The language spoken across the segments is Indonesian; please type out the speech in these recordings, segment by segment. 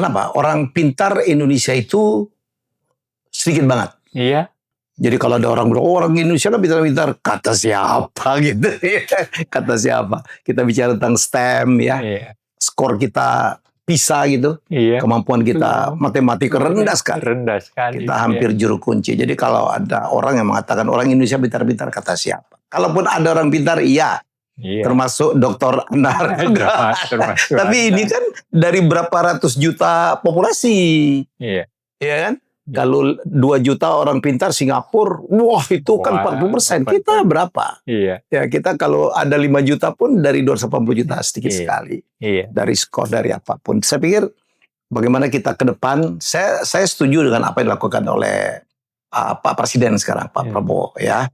kenapa? Orang pintar Indonesia itu sedikit banget. Iya. Jadi kalau ada orang bilang, oh, orang Indonesia kan pintar-pintar, kata siapa gitu? Kata siapa? Kita bicara tentang STEM ya, Iya. skor kita PISA gitu, Iya. kemampuan kita matematika rendah sekali. Rendah sekali. Kita hampir juru kunci. Jadi kalau ada orang yang mengatakan orang Indonesia pintar-pintar, kata siapa? Kalaupun ada orang pintar, iya. Iya. Termasuk Dr. Andar juga. Termasuk Tapi ini kan dari berapa ratus juta populasi. Iya. Iya kan? Kalau 2 juta orang pintar Singapura, wah itu kan 40%. Kita berapa? Iya. Ya kita kalau ada 5 juta pun dari 280 juta sedikit sekali. Iya. Dari skor, dari apapun. Saya pikir bagaimana kita ke depan, saya setuju dengan apa yang dilakukan oleh Pak Presiden sekarang, Pak Prabowo ya.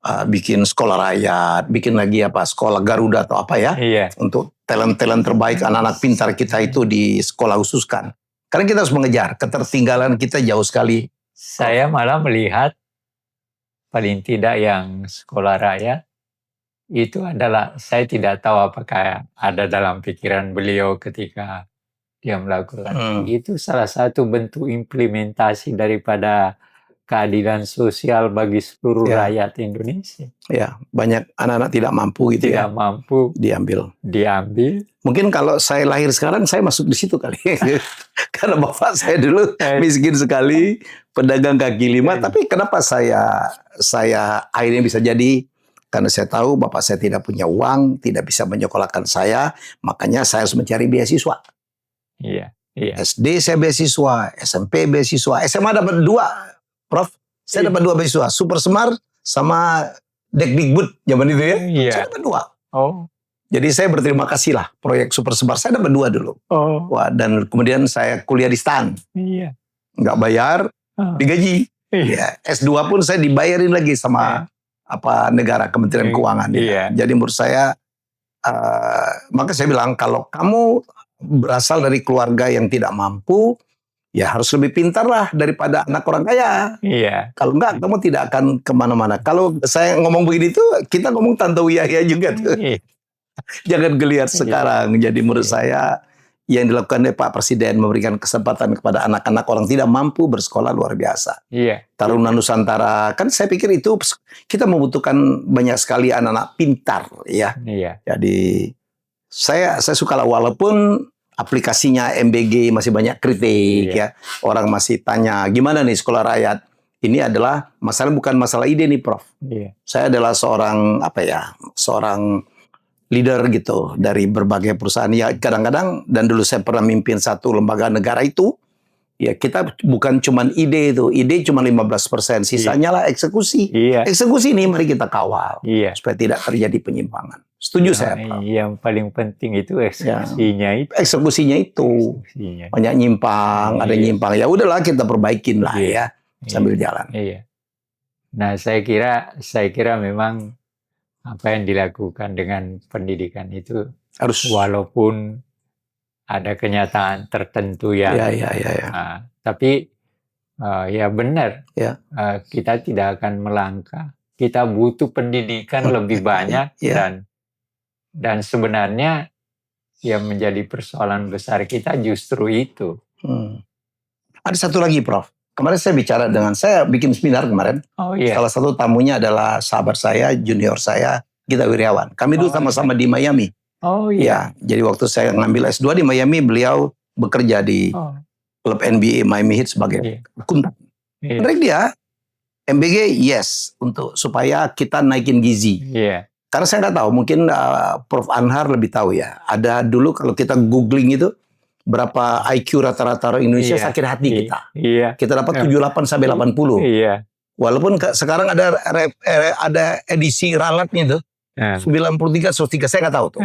Bikin sekolah rakyat, bikin lagi sekolah Garuda atau apa ya. Iya. Untuk talent-talent terbaik anak-anak pintar kita itu di sekolah khususkan. Karena kita harus mengejar, ketertinggalan kita jauh sekali. Saya malah melihat paling tidak yang sekolah rakyat itu adalah, saya tidak tahu apakah ada dalam pikiran beliau ketika dia melakukan itu salah satu bentuk implementasi daripada keadilan sosial bagi seluruh rakyat Indonesia. Ya, banyak anak-anak tidak mampu gitu tidak mampu diambil. Mungkin kalau saya lahir sekarang saya masuk di situ kali. Karena bapak saya dulu miskin sekali, pedagang kaki lima. Tapi kenapa saya akhirnya bisa jadi? Karena saya tahu bapak saya tidak punya uang, tidak bisa menyekolahkan saya, makanya saya harus mencari beasiswa. Iya. Iya. SD saya beasiswa, SMP beasiswa, SMA dapat 2. Prof, saya dapat 2 beasiswa, Super Semar sama Dekdikbud zaman itu ya. Iya. Saya dapat 2. Oh. Jadi saya berterima kasih lah, proyek Super Semar saya dapat 2 dulu. Oh. Wah, dan kemudian saya kuliah di STAN. Iya. Nggak bayar, digaji. Iya. S2 pun saya dibayarin lagi sama negara, Kementerian Keuangan. Iya. Jadi menurut saya, maka saya bilang kalau kamu berasal dari keluarga yang tidak mampu, ya harus lebih pintar lah daripada anak orang kaya. Iya. Kalau enggak, kamu tidak akan kemana-mana. Kalau saya ngomong begini tuh, kita ngomong Tantowi Yahya juga tuh. Iya. Jangan geliat sekarang. Jadi menurut saya, yang dilakukan oleh Pak Presiden memberikan kesempatan kepada anak-anak orang tidak mampu bersekolah luar biasa. Iya. Taruna Nusantara, kan saya pikir itu kita membutuhkan banyak sekali anak-anak pintar. Ya. Iya. Jadi saya suka lah walaupun aplikasinya MBG masih banyak kritik ya. Orang masih tanya, gimana nih sekolah rakyat? Ini adalah masalah, bukan masalah ide nih Prof. Iya. Saya adalah seorang seorang leader gitu dari berbagai perusahaan. Ya kadang-kadang, dan dulu saya pernah mimpin satu lembaga negara itu, ya kita bukan cuman ide itu. Ide cuma 15%, sisanya lah eksekusi. Iya. Eksekusi ini mari kita kawal. Iya. Supaya tidak terjadi penyimpangan. Setuju saya, Pak. Yang paling penting itu eksekusinya itu. Eksekusinya itu. Banyak nyimpang, ada nyimpang. Ya udahlah kita perbaikin lah ya. Sambil jalan. Iya. Nah, saya kira memang apa yang dilakukan dengan pendidikan itu harus, walaupun ada kenyataan tertentu yang tapi ya benar. Ya. Kita tidak akan melangkah. Kita butuh pendidikan lebih banyak dan sebenarnya yang menjadi persoalan besar kita justru itu. Ada satu lagi, Prof. Kemarin saya bicara saya bikin seminar kemarin. Oh iya. Salah satu tamunya adalah sahabat saya, junior saya, Gita Wirjawan. Kami dulu sama-sama di Miami. Oh iya. Ya, jadi waktu saya ngambil S2 di Miami, beliau bekerja di klub NBA Miami Heat sebagai akuntan. Mereka dia MBG untuk supaya kita naikin gizi. Iya. Karena saya nggak tahu, mungkin Prof Anhar lebih tahu ya. Ada dulu kalau kita googling itu, berapa IQ rata-rata orang Indonesia sakit hati kita. Iya. Kita dapat 78 sampai 80. Iya. Walaupun sekarang ada edisi ralatnya tuh. 93, 103, saya nggak tahu tuh.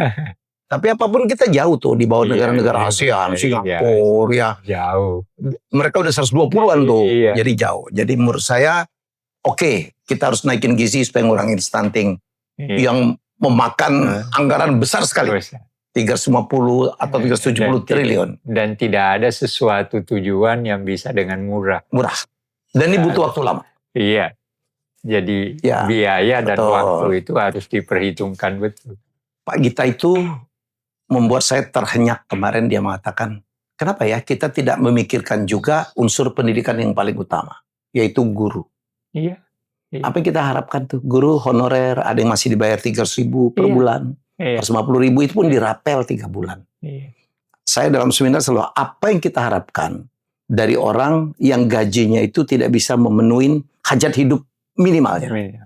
Tapi apapun kita jauh tuh di bawah negara-negara ASEAN, Singapura ya. Jauh. Mereka udah 120-an tuh. Iya. Jadi jauh. Jadi menurut saya kita harus naikin gizi supaya ngurangin stunting yang memakan anggaran besar sekali. 350 atau 370 triliun. Dan tidak ada sesuatu tujuan yang bisa dengan murah. Dan ini butuh waktu lama. Iya. Jadi biaya dan waktu itu harus diperhitungkan betul. Pak Gita itu membuat saya terhenyak kemarin, dia mengatakan, kenapa ya kita tidak memikirkan juga unsur pendidikan yang paling utama, yaitu guru. Iya. Iya. Apa yang kita harapkan tuh? Guru honorer, ada yang masih dibayar 300.000 per Iya. bulan. Iya. 150.000 itu pun dirapel 3 bulan. Iya. Saya dalam seminar selalu, apa yang kita harapkan dari orang yang gajinya itu tidak bisa memenuhi hajat hidup minimalnya. Iya.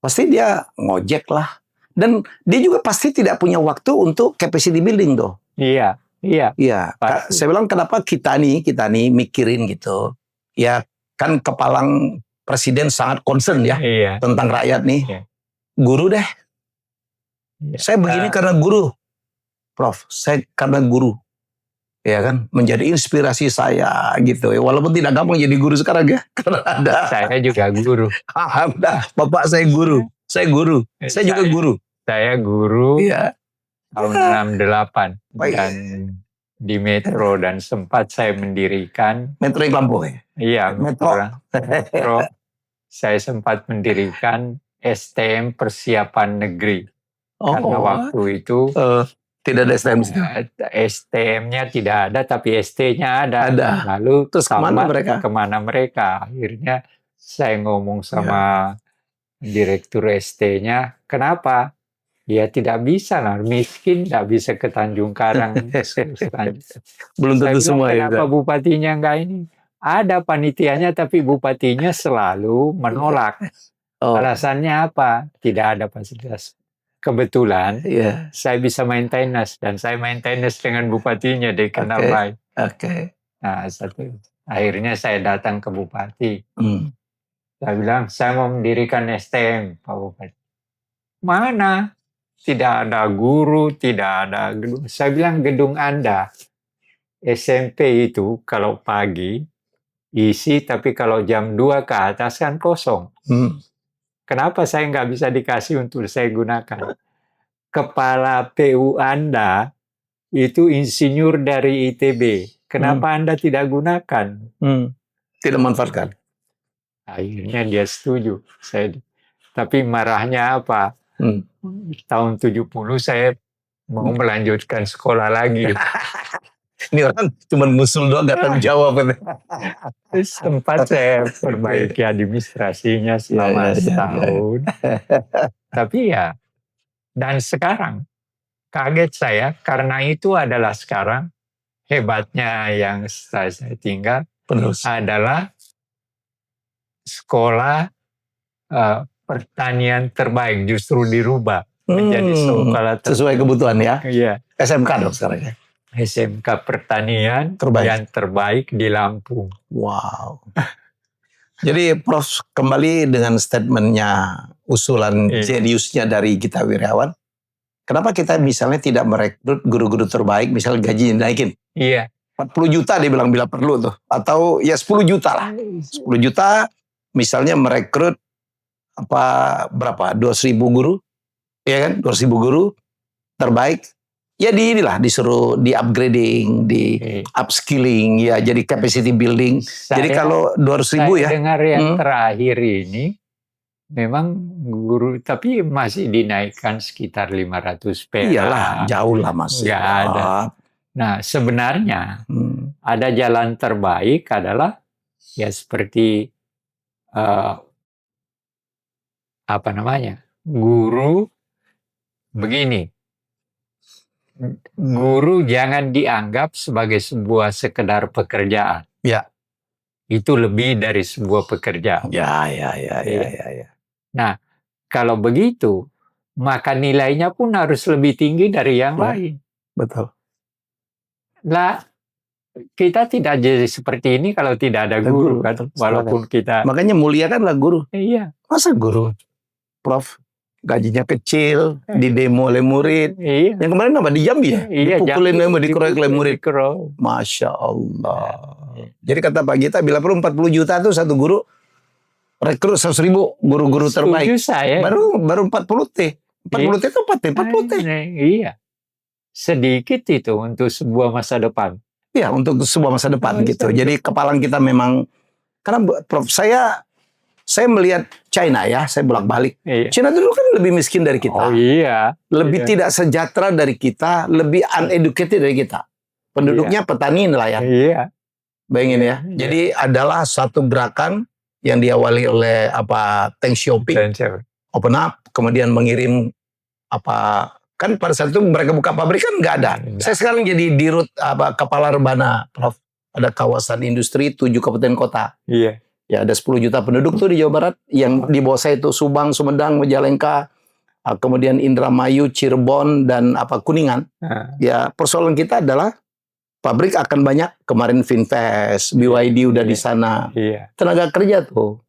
Pasti dia ngojek lah. Dan dia juga pasti tidak punya waktu untuk capacity building tuh. Iya. Iya. Iya, Pasti. saya bilang kenapa kita nih mikirin gitu. Ya kan kepalang presiden sangat concern ya Iya. tentang rakyat nih. Iya. Guru deh. Iya. Saya begini karena guru. Prof, saya karena guru. Ya kan, menjadi inspirasi saya gitu ya. Walaupun tidak gampang jadi guru sekarang ya. Karena ada. Saya juga guru. Udah, bapak saya guru. Saya guru. Saya juga guru. Saya guru Iya. tahun 68 dan di Metro, dan sempat saya mendirikan Metro yang Lampung ya. Iya, Metro. Metro. Saya sempat mendirikan STM Persiapan Negeri. Karena waktu itu tidak ada STM. STM-nya tidak ada, tapi ST-nya ada. Ada. Lalu Terus kemana mereka? Akhirnya saya ngomong sama direktur ST-nya, kenapa? Ya tidak bisa lah, miskin tidak bisa ke Tanjung Karang. Belum tentu semua ya. Kenapa bupatinya enggak ini? Ada panitianya, tapi bupatinya selalu menolak. Alasannya apa? Tidak ada fasilitas. Kebetulan saya bisa main tenis, dan saya main tenis dengan bupatinya, dia kenal baik. Nah, akhirnya saya datang ke bupati. Saya bilang, saya mau mendirikan STM, Pak Bupati. Mana? Tidak ada guru, tidak ada gedung. Saya bilang, gedung Anda, SMP itu kalau pagi isi, tapi kalau jam 2 ke atas kan kosong. Kenapa saya nggak bisa dikasih untuk saya gunakan? Kepala PU Anda itu insinyur dari ITB. Kenapa Anda tidak gunakan? Tidak manfaatkan. Akhirnya dia setuju. Tapi marahnya apa? Tahun 70 saya mau melanjutkan sekolah lagi. Ini orang cuma ngusul doang, gak tanggung jawab. Sempat saya perbaiki administrasinya selama setahun. Tapi ya, dan sekarang kaget saya, karena itu adalah sekarang hebatnya yang saya tinggal adalah sekolah pertanian terbaik justru dirubah menjadi sekolah sesuai kebutuhan ya. Iya. SMK dong sekarang ya. SMK pertanian yang terbaik di Lampung. Wow. Jadi Prof, kembali dengan statementnya, usulan jeniusnya dari Gita Wirjawan. Kenapa kita misalnya tidak merekrut guru-guru terbaik, misalnya gajinya dinaikin? Iya. 40 juta dia bilang bila perlu tuh. Atau ya 10 juta lah. 10 juta misalnya merekrut berapa? 200.000 guru. Ya kan? 200.000 guru terbaik. Ya disuruh di upgrading, di upskilling, ya jadi capacity building. Jadi kalau 200.000 ya. Saya dengar yang terakhir ini, memang guru, tapi masih dinaikkan sekitar 500 perak. Iyalah, jauh lah masih. Nggak ada. Nah, sebenarnya ada jalan terbaik adalah ya seperti guru begini. Guru jangan dianggap sebagai sebuah sekedar pekerjaan. Ya. Itu lebih dari sebuah pekerjaan. Ya. Nah, kalau begitu, maka nilainya pun harus lebih tinggi dari yang lain. Betul. Lah, kita tidak jadi seperti ini kalau tidak ada guru kan. Walaupun kita. Makanya muliakanlah guru. Iya. Masa guru, Prof, gajinya kecil, di demo oleh murid. Iya. Yang kemarin apa? Di Jambi ya? Iya, dipukulin dikeroyok oleh murid. Masya Allah. Jadi kata Pak Gita, bila perlu 40 juta tuh satu guru, rekrut 100.000 guru-guru terbaik. Setuju saya. Baru 40 T. 40 T itu 40 T. Iya. Sedikit itu untuk sebuah masa depan. Iya, untuk sebuah masa depan gitu. Jadi kepalang kita memang, karena Prof, saya melihat China ya, saya bolak-balik. Iya. China dulu kan lebih miskin dari kita. Oh iya. Lebih tidak sejahtera dari kita, lebih uneducated dari kita. penduduknya petani nelayan. Iya. Bayangin ya. Iya. Jadi adalah satu gerakan yang diawali oleh Deng Xiaoping, open up, kemudian mengirim kan pada saat itu mereka buka pabrik kan nggak ada. Saya sekarang jadi dirut kepala rebana, Prof. Ada kawasan industri 7 kabupaten kota. Iya. Ya ada 10 juta penduduk tuh di Jawa Barat. Yang di bawah saya itu Subang, Sumedang, Majalengka, kemudian Indramayu, Cirebon, dan Kuningan. Ya persoalan kita adalah pabrik akan banyak. Kemarin Finvest, BYD udah di sana. Iya. Tenaga kerja tuh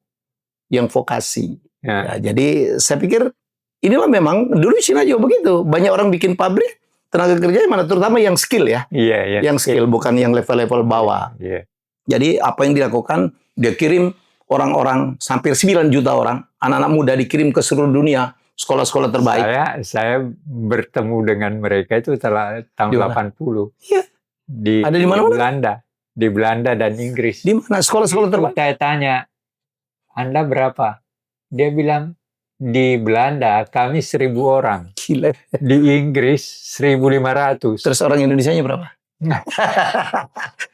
yang vokasi. Ya, jadi saya pikir inilah memang dulu Cina juga begitu. Banyak orang bikin pabrik, tenaga kerja mana terutama yang skill ya. Iya. Yang skill bukan yang level-level bawah. Iya. Jadi apa yang dilakukan, dia kirim orang-orang, hampir 9 juta orang, anak-anak muda dikirim ke seluruh dunia, sekolah-sekolah terbaik. Saya bertemu dengan mereka itu setelah tahun 80. Iya. Ada di mana-mana? Belanda. Di Belanda dan Inggris. Di mana sekolah-sekolah terbaik? Saya tanya, Anda berapa? Dia bilang, di Belanda kami 1.000 orang. Gila. Di Inggris 1.500. Terus orang Indonesianya berapa?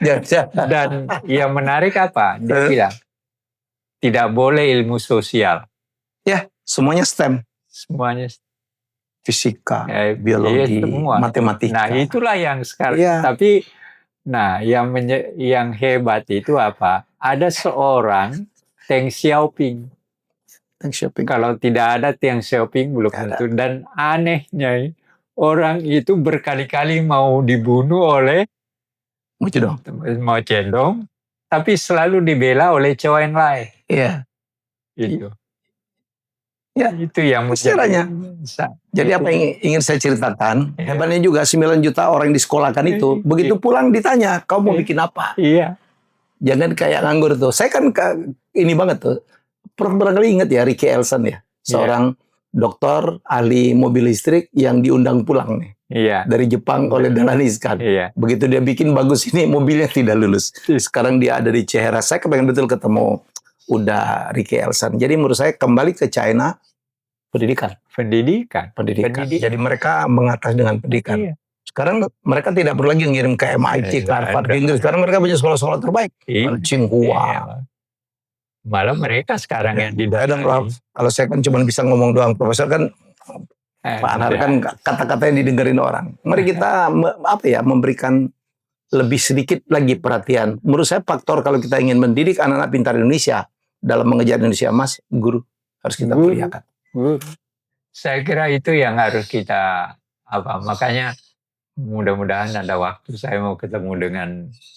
Dan yang menarik apa? Dia bilang, tidak boleh ilmu sosial. Ya, semuanya STEM. Semuanya fisika, biologi, semua. matematika. Nah, itulah yang sekarang. Ya. Tapi, yang hebat itu apa? Ada seorang Deng Xiaoping. Kalau tidak ada Deng Xiaoping belum tentu. Dan anehnya orang itu berkali-kali mau dibunuh oleh Mao Zedong, tapi selalu dibela oleh Zhou Enlai. Iya. Itu. Ya, itu yang caranya. Jadi apa yang ingin saya ceritakan, hebatnya juga 9 juta orang yang disekolahkan itu, begitu pulang ditanya, kau mau bikin apa? Iya. Jangan kayak nganggur tuh. Saya kan ini banget tuh. Prof barangkali ingat ya Ricky Elson ya, seorang dokter ahli mobil listrik yang diundang pulang nih. Iya. Dari Jepang oleh Dahlan Iskan. Iya. Begitu dia bikin bagus ini, mobilnya tidak lulus. Sekarang dia ada di Cehera. Saya kepengen betul ketemu udah Ricky Elson. Jadi menurut saya kembali ke China, pendidikan. Jadi mereka mengatas dengan pendidikan. Iya. Sekarang mereka tidak perlu lagi ngirim ke MIT, ke Harvard, ke Inggris. Sekarang mereka punya sekolah-sekolah terbaik. Tsinghua. Malah mereka sekarang yang di dalam. Kalau saya kan cuma bisa ngomong doang, profesor kan Pak Anar kan kata-kata yang didengerin orang. Mari kita memberikan lebih sedikit lagi perhatian. Menurut saya faktor kalau kita ingin mendidik anak-anak pintar Indonesia dalam mengejar Indonesia Emas, guru harus kita muliakan. Saya kira itu yang harus kita makanya mudah-mudahan ada waktu saya mau ketemu dengan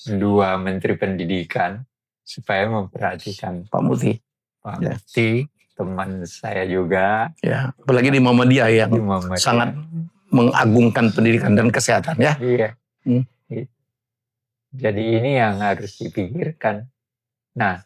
2 Menteri Pendidikan supaya memperhatikan Pak Muti. Pak Muti, teman saya juga. Ya, apalagi di Muhammadiyah yang sangat mengagungkan pendidikan dan kesehatan ya. Iya. Jadi ini yang harus dipikirkan. Nah,